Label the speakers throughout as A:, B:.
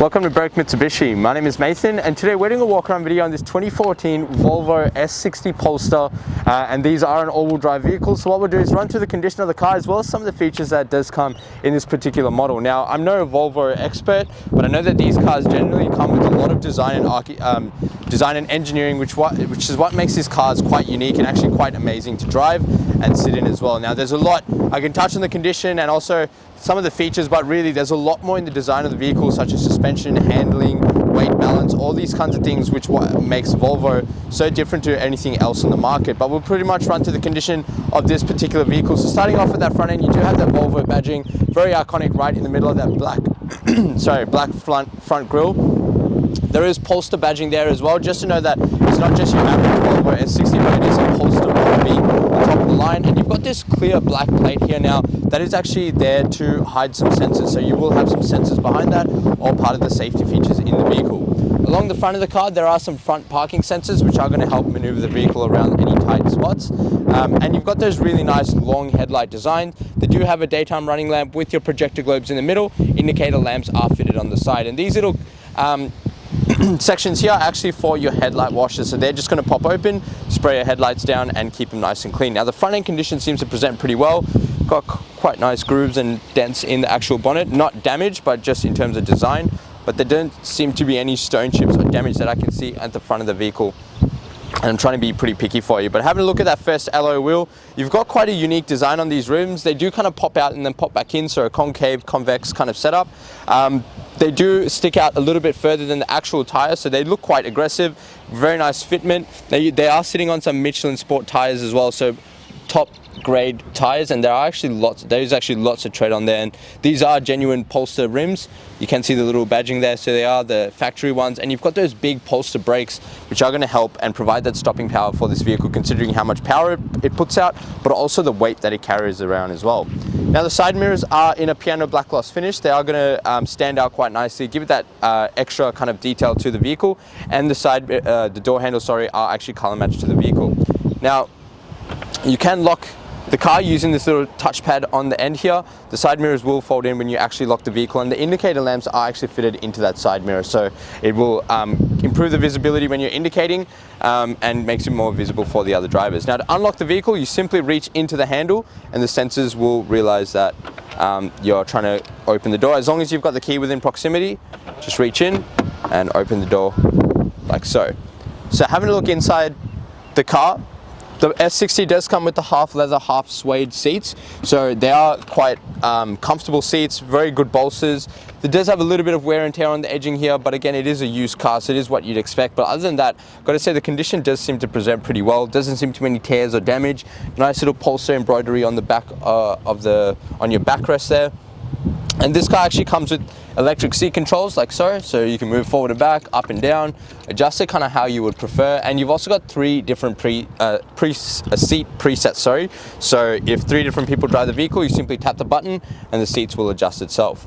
A: Welcome to Broke Mitsubishi. My name is Nathan, and today we're doing a walk around video on this 2014 Volvo S60 Polestar, and these are an all-wheel drive vehicle. So what we'll do is run through the condition of the car as well as some of the features that does come in this particular model. Now, I'm no Volvo expert, but I know that these cars generally come with a lot of design and engineering, which is what makes these cars quite unique and actually quite amazing to drive and sit in as well. Now, there's a lot I can touch on the condition and also some of the features, but really there's a lot more in the design of the vehicle, such as suspension, handling, weight balance, all these kinds of things, which what makes Volvo so different to anything else on the market. But we'll pretty much run through the condition of this particular vehicle. So starting off with that front end, you do have that Volvo badging, very iconic right in the middle of that black black front grille. There is Polestar badging there as well, just to know that it's not just your average Volvo S60, but it is a Polestar on top of the line. And you've got this clear black plate here now that is actually there to hide some sensors. So you will have some sensors behind that, all part of the safety features in the vehicle. Along the front of the car, there are some front parking sensors, which are going to help maneuver the vehicle around any tight spots. And you've got those really nice long headlight designs. They do have a daytime running lamp with your projector globes in the middle. Indicator lamps are fitted on the side. And these little sections here are actually for your headlight washers, so they're just going to pop open, spray your headlights down and keep them nice and clean. Now the front end condition seems to present pretty well. Got quite nice grooves and dents in the actual bonnet, not damaged but just in terms of design, but there don't seem to be any stone chips or damage that I can see at the front of the vehicle. And I'm trying to be pretty picky for you, but having a look at that first alloy wheel, you've got quite a unique design on these rims. They do kind of pop out and then pop back in, so a concave, convex kind of setup. They do stick out a little bit further than the actual tires, so they look quite aggressive. Very nice fitment. They are sitting on some Michelin Sport tires as well, so top grade tires, and there's actually lots of tread on there, and these are genuine Polestar rims. You can see the little badging there, so they are the factory ones, and you've got those big Polestar brakes which are going to help and provide that stopping power for this vehicle, considering how much power it puts out, but also the weight that it carries around as well. Now the side mirrors are in a piano black gloss finish. They are going to stand out quite nicely, give it that extra kind of detail to the vehicle, and the door handles are actually color matched to the vehicle. Now you can lock the car using this little touchpad on the end here. The side mirrors will fold in when you actually lock the vehicle, and the indicator lamps are actually fitted into that side mirror, so it will improve the visibility when you're indicating and makes it more visible for the other drivers. Now to unlock the vehicle, you simply reach into the handle and the sensors will realize that you're trying to open the door. As long as you've got the key within proximity, just reach in and open the door like so. So having a look inside the car, the S60 does come with the half leather, half suede seats, so they are quite comfortable seats, very good bolsters. It does have a little bit of wear and tear on the edging here, but again, it is a used car, so it is what you'd expect. But other than that, I've got to say the condition does seem to present pretty well. Doesn't seem to be any tears or damage. Nice little Polestar embroidery on the back on your backrest there. And this car actually comes with electric seat controls like so you can move forward and back, up and down, adjust it kind of how you would prefer. And you've also got 3 different seat presets, so if 3 different people drive the vehicle, you simply tap the button and the seats will adjust itself.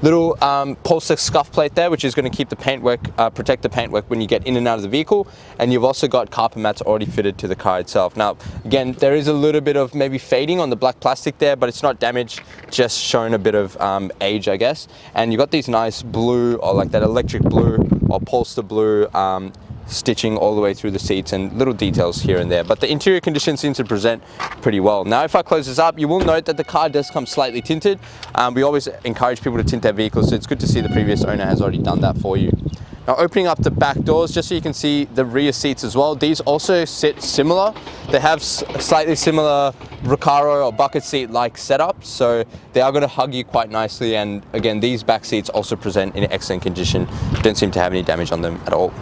A: Little Polestar scuff plate there, which is going to keep the paintwork, protect the paintwork when you get in and out of the vehicle. And you've also got carpet mats already fitted to the car itself. Now again, there is a little bit of maybe fading on the black plastic there, but it's not damaged, just showing a bit of age, I guess. And you've got these nice blue, or like that electric blue or Polestar blue stitching all the way through the seats, and little details here and there, but the interior condition seems to present pretty well. Now if I close this up, you will note that the car does come slightly tinted. We always encourage people to tint their vehicles, so it's good to see the previous owner has already done that for you. Now opening up the back doors, just so you can see the rear seats as well, these also sit similar. They have slightly similar Recaro or bucket seat like setup, so they are going to hug you quite nicely. And again, these back seats also present in excellent condition, don't seem to have any damage on them at all.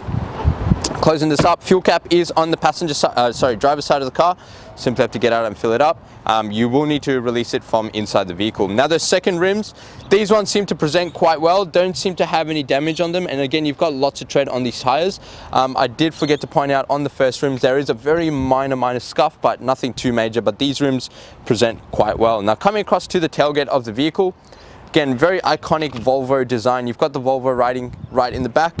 A: Closing this up, fuel cap is on the driver's side of the car. Simply have to get out and fill it up. You will need to release it from inside the vehicle. Now the second rims, these ones seem to present quite well, don't seem to have any damage on them, and again, you've got lots of tread on these tires. I did forget to point out on the first rims there is a very minor scuff, but nothing too major, but these rims present quite well. Now coming across to the tailgate of the vehicle, again, very iconic Volvo design. You've got the Volvo writing right in the back,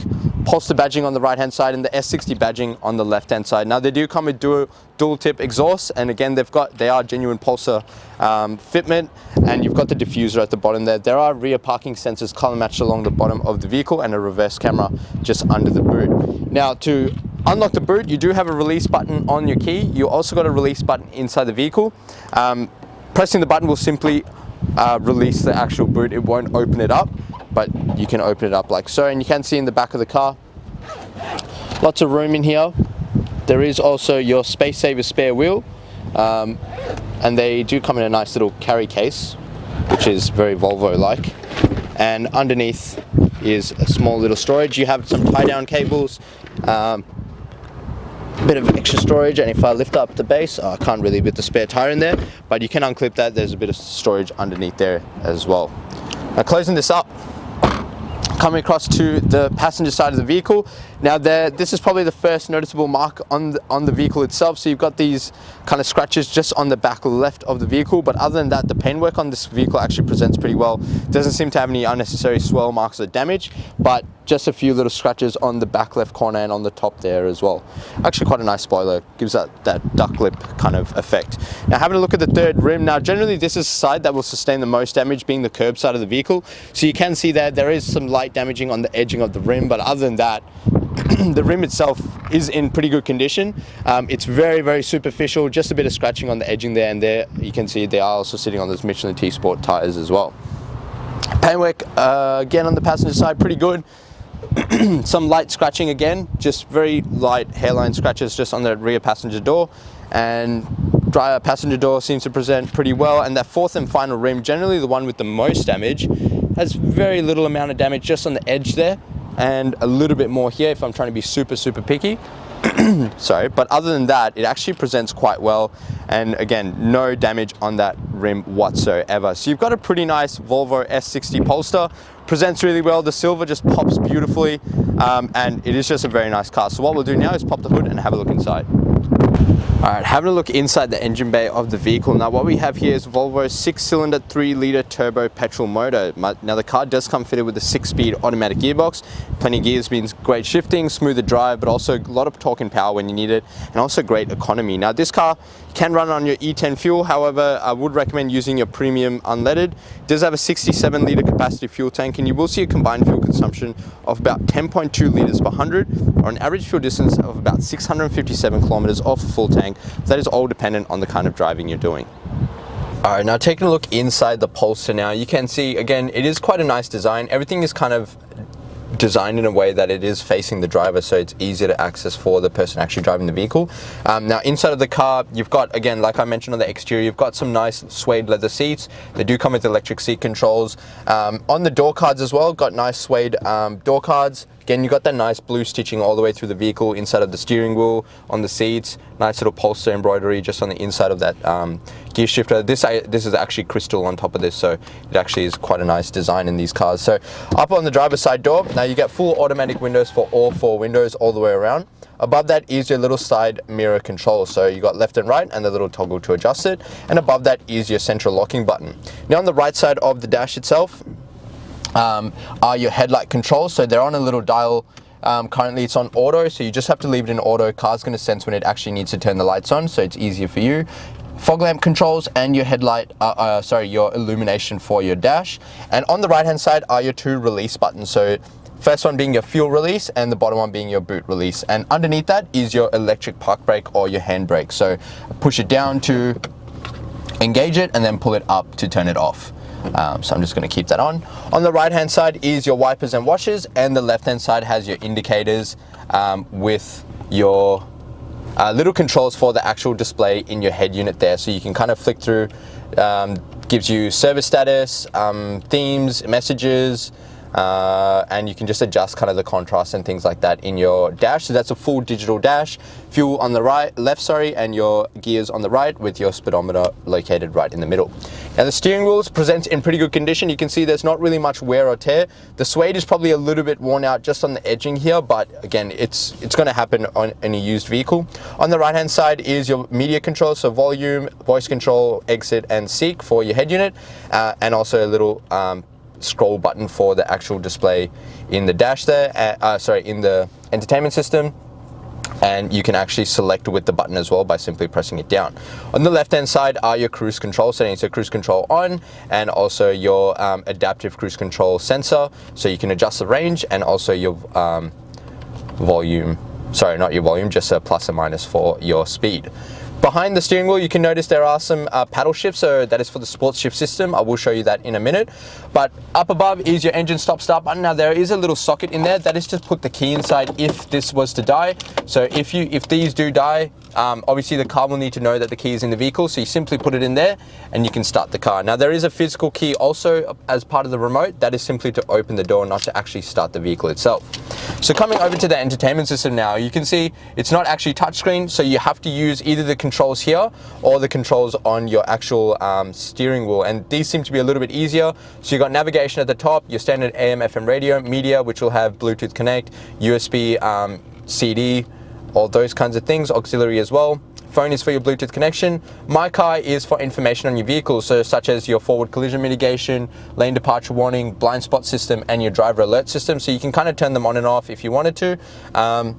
A: Polestar badging on the right hand side and the S60 badging on the left hand side. Now they do come with dual tip exhaust, and again they are genuine Polestar fitment, and you've got the diffuser at the bottom there. There are rear parking sensors color matched along the bottom of the vehicle and a reverse camera just under the boot. Now to unlock the boot, you do have a release button on your key. You also got a release button inside the vehicle. Pressing the button will simply release the actual boot. It won't open it up, but you can open it up like so, and you can see in the back of the car lots of room in here. There is also your space saver spare wheel, and they do come in a nice little carry case, which is very Volvo like, and underneath is a small little storage. You have some tie down cables, bit of extra storage, and if I lift up the base, I can't really fit the spare tire in there, but you can unclip that. There's a bit of storage underneath there as well. Now closing this up, coming across to the passenger side of the vehicle. Now this is probably the first noticeable mark on the vehicle itself. So you've got these kind of scratches just on the back left of the vehicle, but other than that, the paintwork on this vehicle actually presents pretty well. Doesn't seem to have any unnecessary swirl marks or damage, but just a few little scratches on the back left corner and on the top there as well. Actually quite a nice spoiler, gives that duck lip kind of effect. Now having a look at the third rim, now generally this is the side that will sustain the most damage, being the curb side of the vehicle. So you can see that there is some light damaging on the edging of the rim, but other than that, the rim itself is in pretty good condition. It's very superficial, just a bit of scratching on the edging there, and there you can see they are also sitting on those Michelin T-Sport tires as well. Paintwork again on the passenger side, pretty good. Some light scratching again, just very light hairline scratches just on the rear passenger door, and passenger door seems to present pretty well. And that fourth and final rim, generally the one with the most damage, has very little amount of damage just on the edge there, and a little bit more here if I'm trying to be super picky. Sorry, but other than that, it actually presents quite well, and again, no damage on that rim whatsoever. So you've got a pretty nice Volvo S60 Polestar, presents really well. The silver just pops beautifully, and it is just a very nice car. So what we'll do now is pop the hood and have a look inside. Alright, having a look inside the engine bay of the vehicle. Now what we have here is Volvo's 6-cylinder 3-litre turbo petrol motor. Now the car does come fitted with a 6-speed automatic gearbox. Plenty of gears means great shifting, smoother drive, but also a lot of torque and power when you need it, and also great economy. Now this car can run on your E10 fuel, however I would recommend using your premium unleaded. It does have a 67-litre capacity fuel tank, and you will see a combined fuel consumption of about 10.2 litres per 100, or an average fuel distance of about 657 kilometres off a full tank. That is all dependent on the kind of driving you're doing. Alright, now taking a look inside the Polestar now, you can see again it is quite a nice design. Everything is kind of designed in a way that it is facing the driver, so it's easier to access for the person actually driving the vehicle. Now inside of the car, you've got, again, like I mentioned on the exterior, you've got some nice suede leather seats. They do come with electric seat controls. On the door cards as well, got nice suede door cards. Again, you've got that nice blue stitching all the way through the vehicle, inside of the steering wheel, on the seats. Nice little Polestar embroidery just on the inside of that gear shifter. This is actually crystal on top of this, so it actually is quite a nice design in these cars. So up on the driver's side door, now you get full automatic windows for all 4 windows all the way around. Above that is your little side mirror control, so you got left and right and the little toggle to adjust it, and above that is your central locking button. Now on the right side of the dash itself are your headlight controls, so they're on a little dial. Currently it's on auto, so you just have to leave it in auto. Car's going to sense when it actually needs to turn the lights on, so it's easier for you. Fog lamp controls and your headlight, your illumination for your dash. And on the right hand side are your 2 release buttons, so first one being your fuel release and the bottom one being your boot release. And underneath that is your electric park brake or your hand brake, so push it down to engage it and then pull it up to turn it off. So I'm just going to keep that on. On the right hand side is your wipers and washers, and the left hand side has your indicators with your little controls for the actual display in your head unit there, so you can kind of flick through. Gives you service status, themes, messages, and you can just adjust kind of the contrast and things like that in your dash. So that's a full digital dash. Fuel on the left, and your gears on the right, with your speedometer located right in the middle. Now the steering wheels present in pretty good condition. You can see there's not really much wear or tear. The suede is probably a little bit worn out just on the edging here, but again, it's going to happen on any used vehicle. On the right hand side is your media control, so volume, voice control, exit and seek for your head unit, and also a little scroll button for the actual display in the dash there, in the entertainment system. And you can actually select with the button as well by simply pressing it down. On the left hand side are your cruise control settings, so cruise control on, and also your adaptive cruise control sensor, so you can adjust the range, and also your volume, sorry, not your volume, just a plus or minus for your speed. Behind the steering wheel, you can notice there are some paddle shifts, so that is for the sports shift system. I will show you that in a minute. But up above is your engine stop-start button. Now there is a little socket in there that is to put the key inside if this was to die. So if these do die, obviously the car will need to know that the key is in the vehicle, so you simply put it in there and you can start the car. Now there is a physical key also as part of the remote that is simply to open the door, not to actually start the vehicle itself. So coming over to the entertainment system now, you can see it's not actually touchscreen, so you have to use either the controls here or the controls on your actual steering wheel, and these seem to be a little bit easier. So you've got navigation at the top, your standard AM, FM radio, media, which will have Bluetooth Connect, USB, CD, all those kinds of things, auxiliary as well. Phone is for your Bluetooth connection. My Car is for information on your vehicle, so such as your forward collision mitigation, lane departure warning, blind spot system, and your driver alert system. So you can kind of turn them on and off if you wanted to.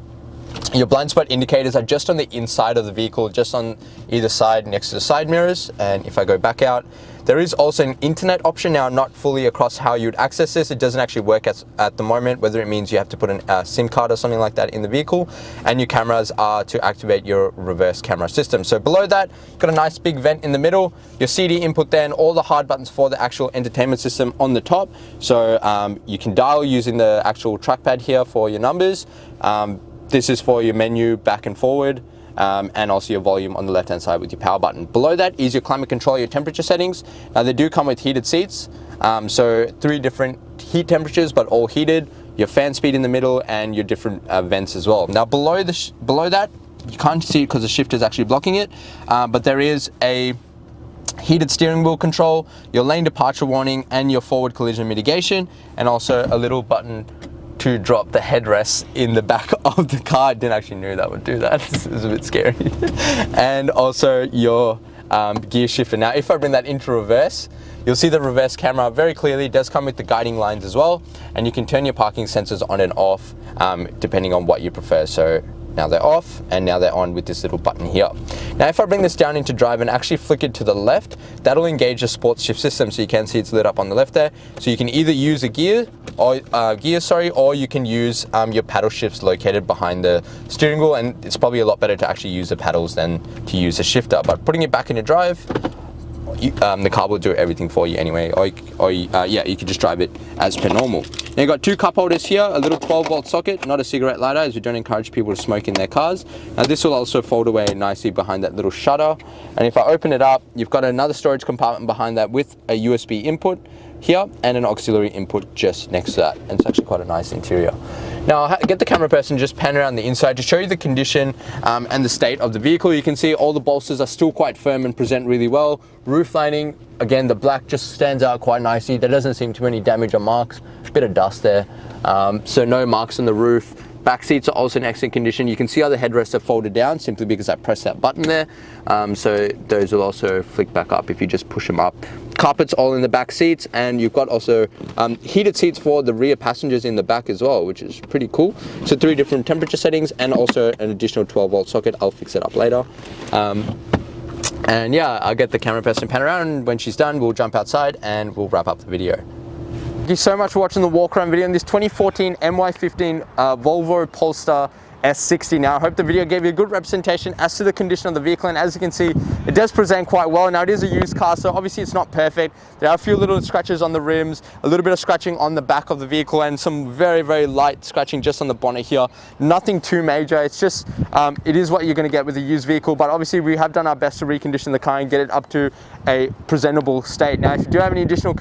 A: Your blind spot indicators are just on the inside of the vehicle, just on either side next to the side mirrors. And if I go back out, there is also an internet option. Now, not fully across how you'd access this. It doesn't actually work at the moment, whether it means you have to put a SIM card or something like that in the vehicle. And your cameras are to activate your reverse camera system. So below that, you've got a nice big vent in the middle, your CD input there, and all the hard buttons for the actual entertainment system on the top. So you can dial using the actual trackpad here for your numbers. This is for your menu back and forward, and also your volume on the left hand side with your power button. Below that is your climate control, your temperature settings. Now they do come with heated seats, so 3 different heat temperatures, but all heated, your fan speed in the middle, and your different vents as well. Now below that, you can't see it because the shifter is actually blocking it, but there is a heated steering wheel control, your lane departure warning, and your forward collision mitigation, and also a little button to drop the headrest in the back of the car. I didn't actually know that would do that. It was a bit scary. And also your gear shifter. Now, if I bring that into reverse, you'll see the reverse camera very clearly. It does come with the guiding lines as well, and you can turn your parking sensors on and off depending on what you prefer. So now they're off, and now they're on with this little button here. Now if I bring this down into drive and actually flick it to the left, that'll engage the sports shift system, so you can see it's lit up on the left there. So you can either use a gear, or you can use your paddle shifts located behind the steering wheel, and it's probably a lot better to actually use the paddles than to use a shifter. But putting it back into drive, the car will do everything for you anyway, yeah, you can just drive it as per normal. Now you've got 2 cup holders here, a little 12-volt socket, not a cigarette lighter, as we don't encourage people to smoke in their cars. Now this will also fold away nicely behind that little shutter. And if I open it up, you've got another storage compartment behind that with a USB input here and an auxiliary input just next to that. And it's actually quite a nice interior. Now I'll get the camera person just pan around the inside to show you the condition and the state of the vehicle. You can see all the bolsters are still quite firm and present really well. Roof lining, again, the black just stands out quite nicely. There doesn't seem to be any damage or marks. A bit of dust there, so no marks on the roof. Back seats are also in excellent condition. You can see how the headrests are folded down simply because I pressed that button there. So those will also flick back up if you just push them up. Carpets all in the back seats, and you've got also heated seats for the rear passengers in the back as well, which is pretty cool. So 3 different temperature settings and also an additional 12-volt socket. I'll fix it up later. And yeah, I'll get the camera person pan around, and when she's done, we'll jump outside and we'll wrap up the video. Thank you so much for watching the walk around video in this 2014 MY15 Volvo Polestar S60. Now I hope the video gave you a good representation as to the condition of the vehicle, and as you can see, it does present quite well. Now it is a used car, so obviously it's not perfect. There are a few little scratches on the rims, a little bit of scratching on the back of the vehicle, and some very, very light scratching just on the bonnet here. Nothing too major. It's just, it is what you're going to get with a used vehicle, but obviously we have done our best to recondition the car and get it up to a presentable state. Now if you do have any additional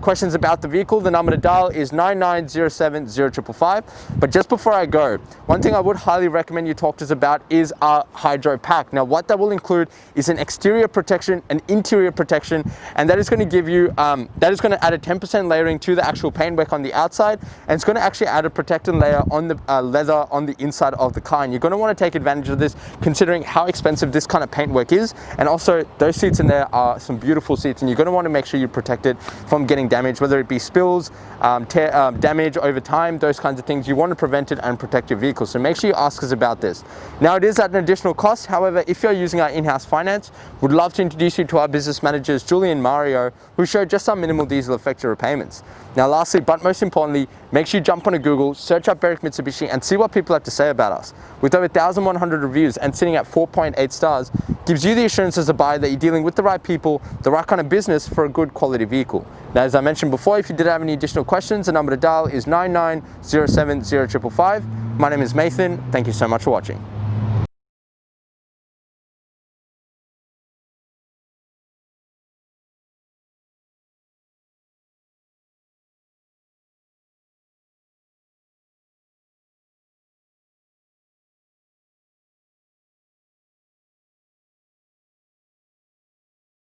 A: questions about the vehicle, the number to dial is 99070555. But just before I go, one thing I would highly recommend you talk to us about is our hydro pack. Now what that will include is an exterior protection, an interior protection, and that is going to give you that is going to add a 10% layering to the actual paintwork on the outside, and it's going to actually add a protective layer on the leather on the inside of the car. And you're going to want to take advantage of this, considering how expensive this kind of paintwork is. And also those seats in there are some beautiful seats, and you're going to want to make sure you protect it from getting getting damaged, whether it be spills, damage over time, those kinds of things. You want to prevent it and protect your vehicle. So make sure you ask us about this. Now, it is at an additional cost. However, if you're using our in-house finance, we'd love to introduce you to our business managers, Julie and Mario, who show just how minimal these will affect your repayments. Now, lastly, but most importantly, make sure you jump onto Google, search up Berwick Mitsubishi, and see what people have to say about us. With over 1,100 reviews and sitting at 4.8 stars, gives you the assurance as a buyer that you're dealing with the right people, the right kind of business for a good quality vehicle. Now, as I mentioned before, if you did have any additional questions, the number to dial is 99070555. My name is Nathan. Thank you so much for watching.